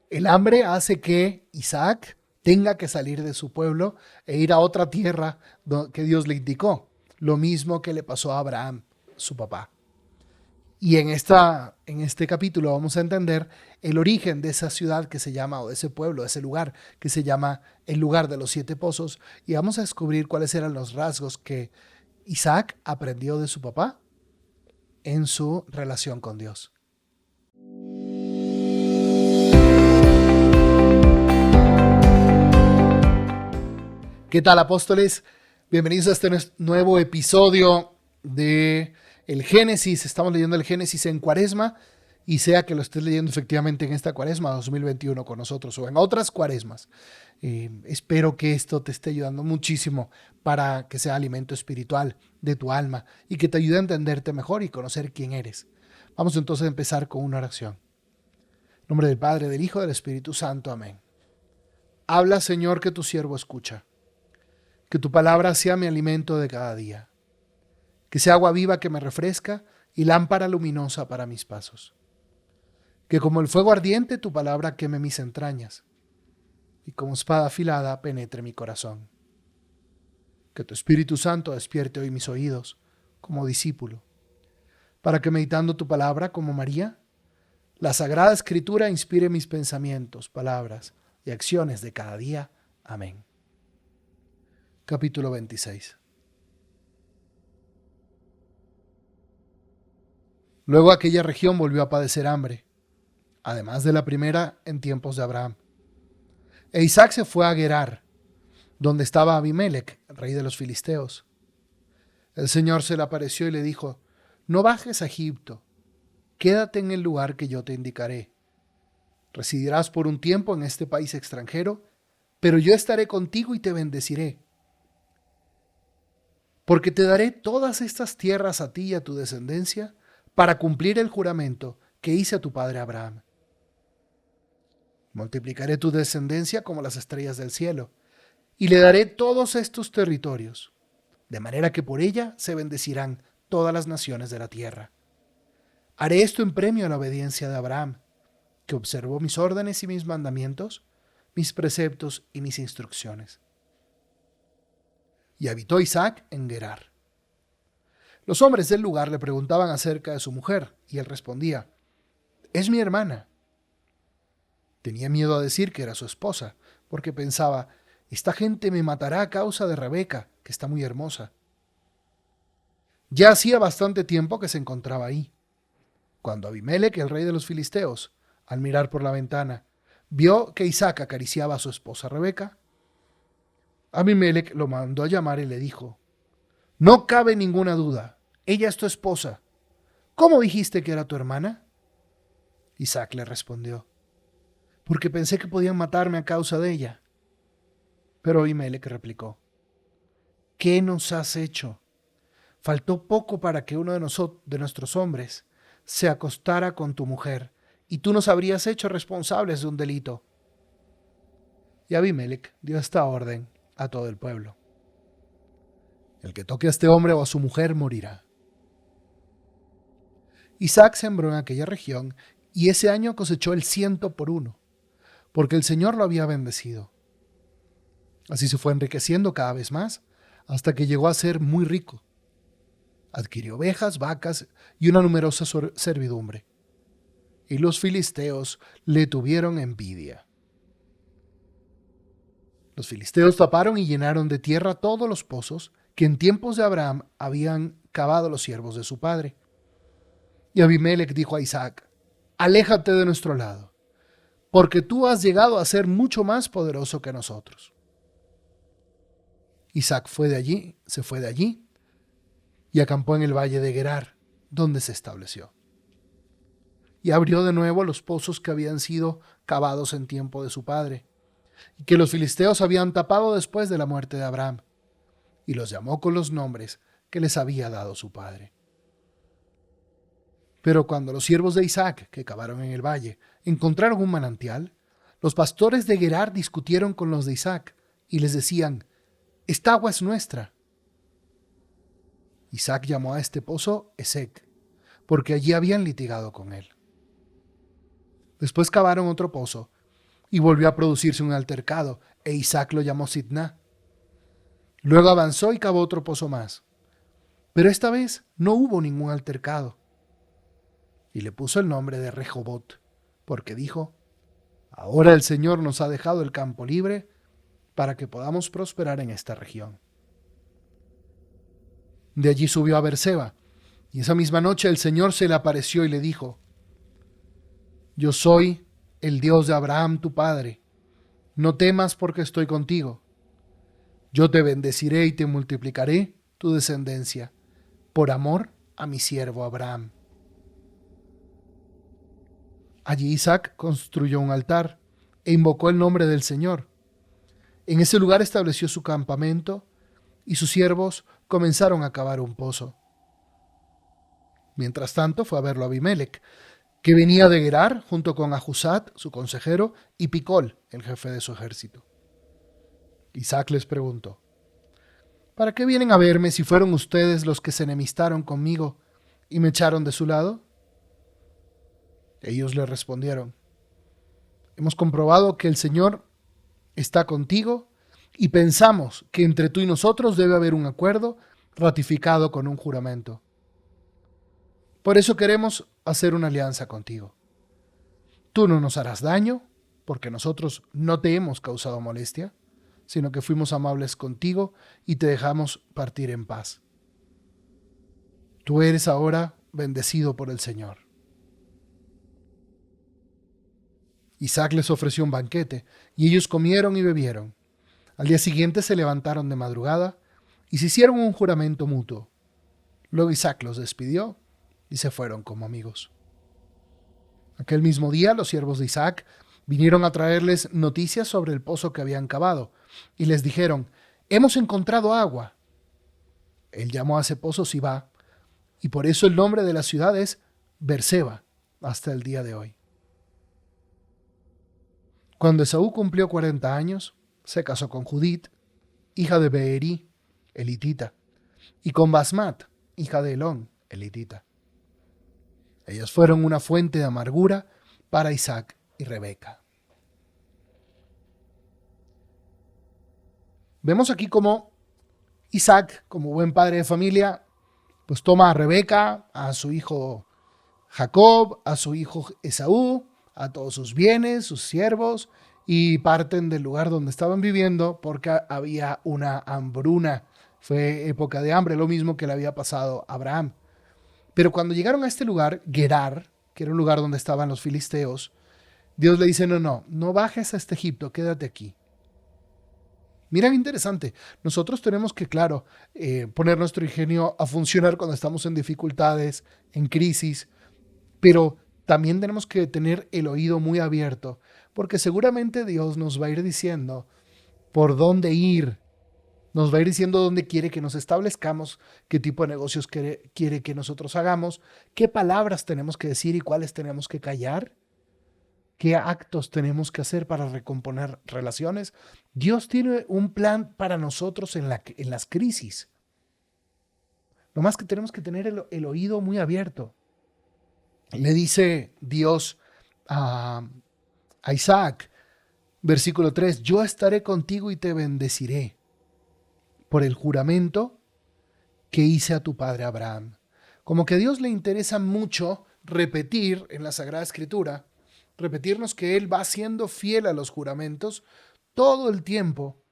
El hambre hace que Isaac tenga que salir de su pueblo e ir a otra tierra que Dios le indicó. Lo mismo que le pasó a Abraham, su papá. Y en este capítulo vamos a entender el origen de esa ciudad que se llama, o de ese pueblo, de ese lugar que se llama el lugar de los siete pozos. Y vamos a descubrir cuáles eran los rasgos que Isaac aprendió de su papá en su relación con Dios. ¿Qué tal, apóstoles? Bienvenidos a este nuevo episodio de el Génesis. Estamos leyendo el Génesis en Cuaresma, y sea que lo estés leyendo efectivamente en esta Cuaresma 2021 con nosotros o en otras Cuaresmas. Espero que esto te esté ayudando muchísimo para que sea alimento espiritual de tu alma y que te ayude a entenderte mejor y conocer quién eres. Vamos entonces a empezar con una oración. En nombre del Padre, del Hijo y del Espíritu Santo. Amén. Habla, Señor, que tu siervo escucha. Que tu palabra sea mi alimento de cada día. Que sea agua viva que me refresca y lámpara luminosa para mis pasos. Que como el fuego ardiente tu palabra queme mis entrañas y como espada afilada penetre mi corazón. Que tu Espíritu Santo despierte hoy mis oídos como discípulo, para que meditando tu palabra como María, la Sagrada Escritura inspire mis pensamientos, palabras y acciones de cada día. Amén. Capítulo 26. Luego aquella región volvió a padecer hambre, además de la primera en tiempos de Abraham. E Isaac se fue a Gerar, donde estaba Abimelec, rey de los filisteos. El Señor se le apareció y le dijo: no bajes a Egipto, quédate en el lugar que yo te indicaré. Residirás por un tiempo en este país extranjero, pero yo estaré contigo y te bendeciré. Porque te daré todas estas tierras a ti y a tu descendencia para cumplir el juramento que hice a tu padre Abraham. Multiplicaré tu descendencia como las estrellas del cielo, y le daré todos estos territorios, de manera que por ella se bendecirán todas las naciones de la tierra. Haré esto en premio a la obediencia de Abraham, que observó mis órdenes y mis mandamientos, mis preceptos y mis instrucciones. Y habitó Isaac en Gerar. Los hombres del lugar le preguntaban acerca de su mujer, y él respondía: es mi hermana. Tenía miedo a decir que era su esposa, porque pensaba: esta gente me matará a causa de Rebeca, que está muy hermosa. Ya hacía bastante tiempo que se encontraba ahí, cuando Abimelec, el rey de los filisteos, al mirar por la ventana, vio que Isaac acariciaba a su esposa Rebeca. Abimelec lo mandó a llamar y le dijo: no cabe ninguna duda, ella es tu esposa. ¿Cómo dijiste que era tu hermana? Isaac le respondió: porque pensé que podían matarme a causa de ella. Pero Abimelec replicó: ¿qué nos has hecho? Faltó poco para que uno de nuestros hombres se acostara con tu mujer, y tú nos habrías hecho responsables de un delito. Y Abimelec dio esta orden a todo el pueblo: el que toque a este hombre o a su mujer morirá. Isaac sembró en aquella región, y ese año cosechó el 100 por 1, porque el Señor lo había bendecido. Así se fue enriqueciendo cada vez más, hasta que llegó a ser muy rico. Adquirió ovejas, vacas y una numerosa servidumbre. Y los filisteos le tuvieron envidia. Los filisteos taparon y llenaron de tierra todos los pozos que en tiempos de Abraham habían cavado los siervos de su padre. Y Abimelec dijo a Isaac: aléjate de nuestro lado, porque tú has llegado a ser mucho más poderoso que nosotros. Isaac se fue de allí y acampó en el valle de Gerar, donde se estableció. Y abrió de nuevo los pozos que habían sido cavados en tiempo de su padre, y que los filisteos habían tapado después de la muerte de Abraham, y los llamó con los nombres que les había dado su padre. Pero cuando los siervos de Isaac, que cavaron en el valle, encontraron un manantial, los pastores de Gerar discutieron con los de Isaac, y les decían: esta agua es nuestra. Isaac llamó a este pozo Esek, porque allí habían litigado con él. Después cavaron otro pozo y volvió a producirse un altercado, e Isaac lo llamó Sitná. Luego avanzó y cavó otro pozo más, pero esta vez no hubo ningún altercado. Y le puso el nombre de Rehobot, porque dijo: ahora el Señor nos ha dejado el campo libre para que podamos prosperar en esta región. De allí subió a Beerseba, y esa misma noche el Señor se le apareció y le dijo: yo soy el Dios de Abraham tu padre, no temas porque estoy contigo. Yo te bendeciré y te multiplicaré tu descendencia, por amor a mi siervo Abraham. Allí Isaac construyó un altar e invocó el nombre del Señor. En ese lugar estableció su campamento y sus siervos comenzaron a cavar un pozo. Mientras tanto fue a verlo Abimelec, que venía de Gerar junto con Ahuzat, su consejero, y Picol, el jefe de su ejército. Isaac les preguntó: ¿para qué vienen a verme si fueron ustedes los que se enemistaron conmigo y me echaron de su lado? Ellos le respondieron: hemos comprobado que el Señor está contigo y pensamos que entre tú y nosotros debe haber un acuerdo ratificado con un juramento. Por eso queremos hacer una alianza contigo. Tú no nos harás daño, porque nosotros no te hemos causado molestia, sino que fuimos amables contigo y te dejamos partir en paz. Tú eres ahora bendecido por el Señor. Isaac les ofreció un banquete, y ellos comieron y bebieron. Al día siguiente se levantaron de madrugada y se hicieron un juramento mutuo. Luego Isaac los despidió y se fueron como amigos. Aquel mismo día los siervos de Isaac vinieron a traerles noticias sobre el pozo que habían cavado, y les dijeron: hemos encontrado agua. Él llamó a ese pozo Sibá, y por eso el nombre de la ciudad es Beerseba hasta el día de hoy. Cuando Esaú cumplió 40 años, se casó con Judit, hija de Beerí, elitita, y con Basmat, hija de Elón, elitita. Ellas fueron una fuente de amargura para Isaac y Rebeca. Vemos aquí cómo Isaac, como buen padre de familia, pues toma a Rebeca, a su hijo Jacob, a su hijo Esaú, a todos sus bienes, sus siervos, y parten del lugar donde estaban viviendo porque había una hambruna. Fue época de hambre, lo mismo que le había pasado a Abraham. Pero cuando llegaron a este lugar, Gerar, que era un lugar donde estaban los filisteos, Dios le dice: no bajes a este Egipto, quédate aquí. Mira qué interesante. Nosotros tenemos que, claro, poner nuestro ingenio a funcionar cuando estamos en dificultades, en crisis, pero también tenemos que tener el oído muy abierto, porque seguramente Dios nos va a ir diciendo por dónde ir, nos va a ir diciendo dónde quiere que nos establezcamos, qué tipo de negocios quiere que nosotros hagamos, qué palabras tenemos que decir y cuáles tenemos que callar, qué actos tenemos que hacer para recomponer relaciones. Dios tiene un plan para nosotros en las crisis. Lo más que tenemos que tener el oído muy abierto. Le dice Dios a Isaac, versículo 3, yo estaré contigo y te bendeciré por el juramento que hice a tu padre Abraham. Como que a Dios le interesa mucho repetir en la Sagrada Escritura, repetirnos que Él va siendo fiel a los juramentos todo el tiempo.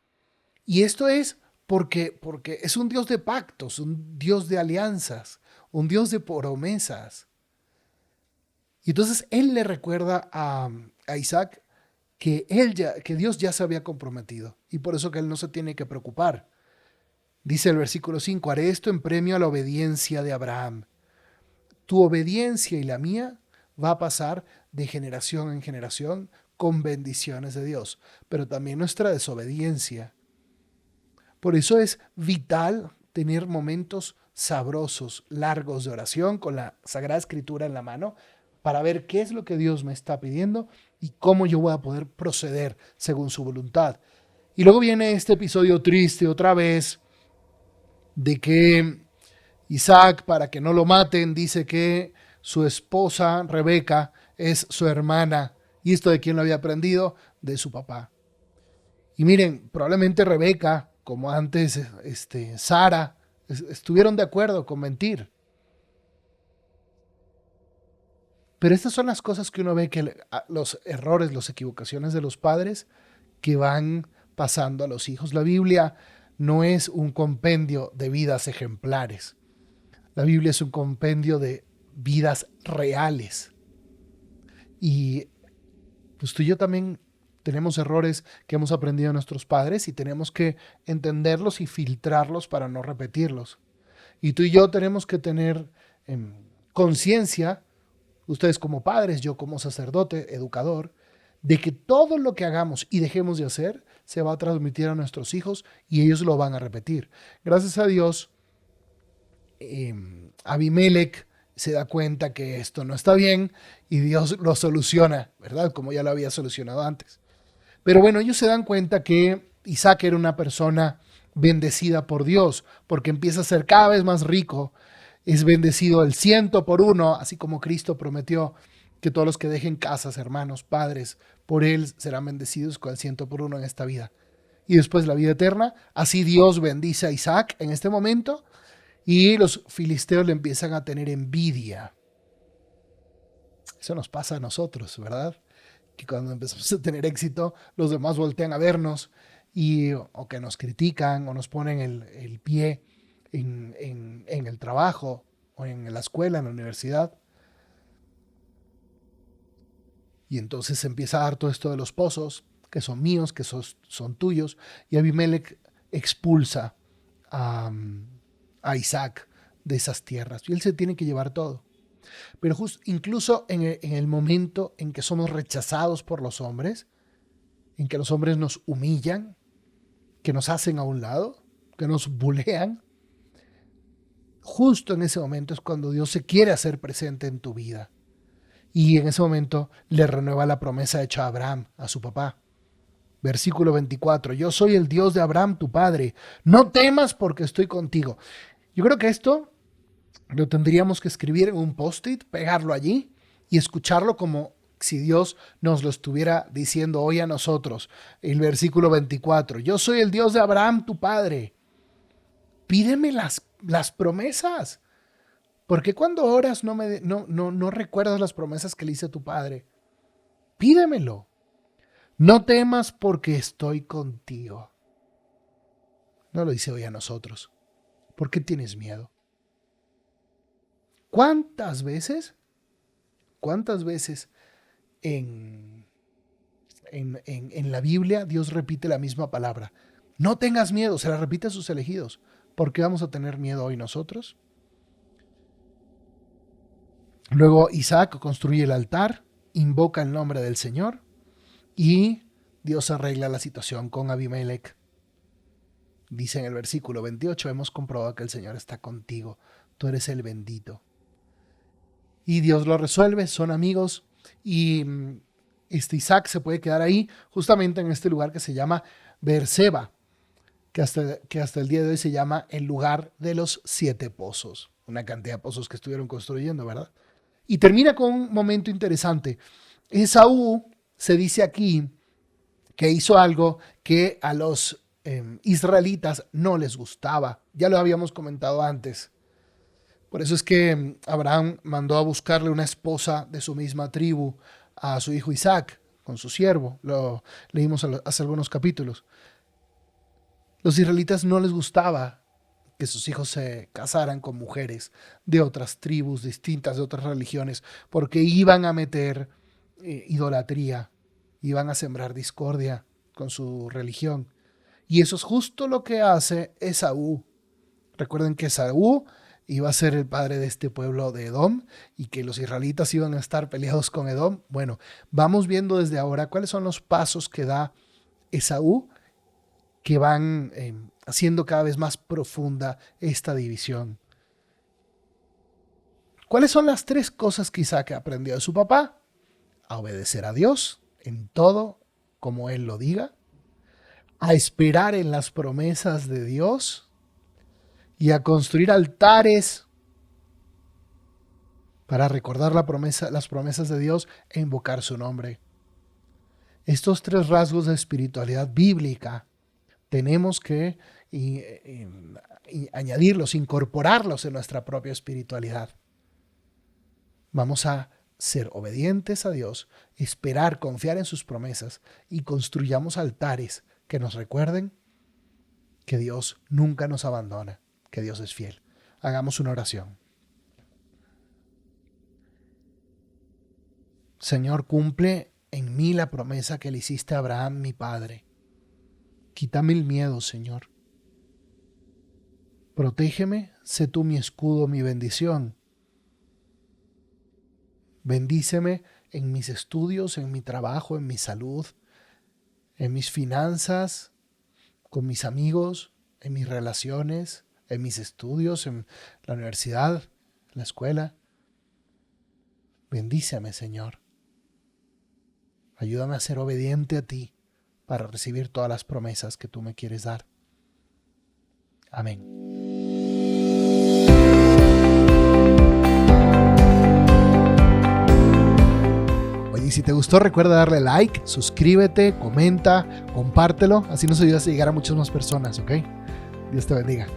Y esto es porque es un Dios de pactos, un Dios de alianzas, un Dios de promesas. Y entonces Él le recuerda a Isaac que Dios ya se había comprometido y por eso que Él no se tiene que preocupar. Dice el versículo 5, haré esto en premio a la obediencia de Abraham. Tu obediencia y la mía va a pasar de generación en generación con bendiciones de Dios, pero también nuestra desobediencia. Por eso es vital tener momentos sabrosos, largos de oración con la Sagrada Escritura en la mano para ver qué es lo que Dios me está pidiendo y cómo yo voy a poder proceder según su voluntad. Y luego viene este episodio triste otra vez de que Isaac, para que no lo maten, dice que su esposa Rebeca es su hermana ¿Y esto de quién lo había aprendido? De su papá. Y miren, probablemente Rebeca, como antes Sara, estuvieron de acuerdo con mentir. Pero estas son las cosas que uno ve, que los errores, las equivocaciones de los padres que van pasando a los hijos. La Biblia no es un compendio de vidas ejemplares. La Biblia es un compendio de vidas reales. Y pues tú y yo también tenemos errores que hemos aprendido de nuestros padres y tenemos que entenderlos y filtrarlos para no repetirlos. Y tú y yo tenemos que tener conciencia, ustedes como padres, yo como sacerdote, educador, de que todo lo que hagamos y dejemos de hacer se va a transmitir a nuestros hijos y ellos lo van a repetir. Gracias a Dios, Abimelech se da cuenta que esto no está bien y Dios lo soluciona, ¿verdad? Como ya lo había solucionado antes. Pero bueno, ellos se dan cuenta que Isaac era una persona bendecida por Dios, porque empieza a ser cada vez más rico, es bendecido el 100 por 1, así como Cristo prometió que todos los que dejen casas, hermanos, padres, por él serán bendecidos con el 100 por 1 en esta vida. Y después la vida eterna, así Dios bendice a Isaac en este momento y los filisteos le empiezan a tener envidia. Eso nos pasa a nosotros, ¿verdad? Que cuando empezamos a tener éxito, los demás voltean a vernos o que nos critican o nos ponen el pie en el trabajo o en la escuela, en la universidad. Y entonces se empieza a dar todo esto de los pozos, que son míos, que son tuyos. Y Abimelech expulsa a Isaac de esas tierras. Y él se tiene que llevar todo. Pero incluso en el momento en que somos rechazados por los hombres, en que los hombres nos humillan, que nos hacen a un lado, que nos bulean, justo en ese momento es cuando Dios se quiere hacer presente en tu vida. Y en ese momento le renueva la promesa hecha a Abraham, a su papá. Versículo 24, yo soy el Dios de Abraham, tu padre. No temas porque estoy contigo. Yo creo que esto lo tendríamos que escribir en un post-it, pegarlo allí y escucharlo como si Dios nos lo estuviera diciendo hoy a nosotros. El versículo 24, yo soy el Dios de Abraham, tu padre. Pídeme las promesas. ¿Por qué cuando oras no recuerdas las promesas que le hice a tu padre? Pídemelo. No temas porque estoy contigo. No lo dice hoy a nosotros. ¿Por qué tienes miedo? ¿Cuántas veces en la Biblia Dios repite la misma palabra? No tengas miedo, se la repite a sus elegidos. ¿Por qué vamos a tener miedo hoy nosotros? Luego Isaac construye el altar, invoca el nombre del Señor y Dios arregla la situación con Abimelech. Dice en el versículo 28, hemos comprobado que el Señor está contigo, tú eres el bendito. Y Dios lo resuelve, son amigos y Isaac se puede quedar ahí justamente en este lugar que se llama Beerseba, que hasta el día de hoy se llama el lugar de los 7 pozos, una cantidad de pozos que estuvieron construyendo, ¿verdad? Y termina con un momento interesante. Esaú se dice aquí que hizo algo que a los israelitas no les gustaba. Ya lo habíamos comentado antes. Por eso es que Abraham mandó a buscarle una esposa de su misma tribu a su hijo Isaac, con su siervo. Lo leímos hace algunos capítulos. Los israelitas no les gustaba que sus hijos se casaran con mujeres de otras tribus distintas, de otras religiones, porque iban a meter idolatría, iban a sembrar discordia con su religión. Y eso es justo lo que hace Esaú. Recuerden que Esaú iba a ser el padre de este pueblo de Edom y que los israelitas iban a estar peleados con Edom. Bueno, vamos viendo desde ahora cuáles son los pasos que da Esaú que van haciendo cada vez más profunda esta división. ¿Cuáles son las 3 cosas que Isaac aprendió de su papá? A obedecer a Dios en todo como Él lo diga, a esperar en las promesas de Dios y a construir altares para recordar las promesas de Dios e invocar su nombre. Estos 3 rasgos de espiritualidad bíblica tenemos que añadirlos, incorporarlos en nuestra propia espiritualidad. Vamos a ser obedientes a Dios, esperar, confiar en sus promesas y construyamos altares que nos recuerden que Dios nunca nos abandona, que Dios es fiel. Hagamos una oración. Señor, cumple en mí la promesa que le hiciste a Abraham, mi padre. Quítame el miedo, Señor. Protégeme, sé tú mi escudo, mi bendición. Bendíceme en mis estudios, en mi trabajo, en mi salud, en mis finanzas, con mis amigos, en mis relaciones, en mis estudios, en la universidad, en la escuela. Bendíceme, Señor. Ayúdame a ser obediente a ti para recibir todas las promesas que tú me quieres dar. Amén. Oye, y si te gustó, recuerda darle like, suscríbete, comenta, compártelo. Así nos ayudas a llegar a muchas más personas, ¿ok? Dios te bendiga.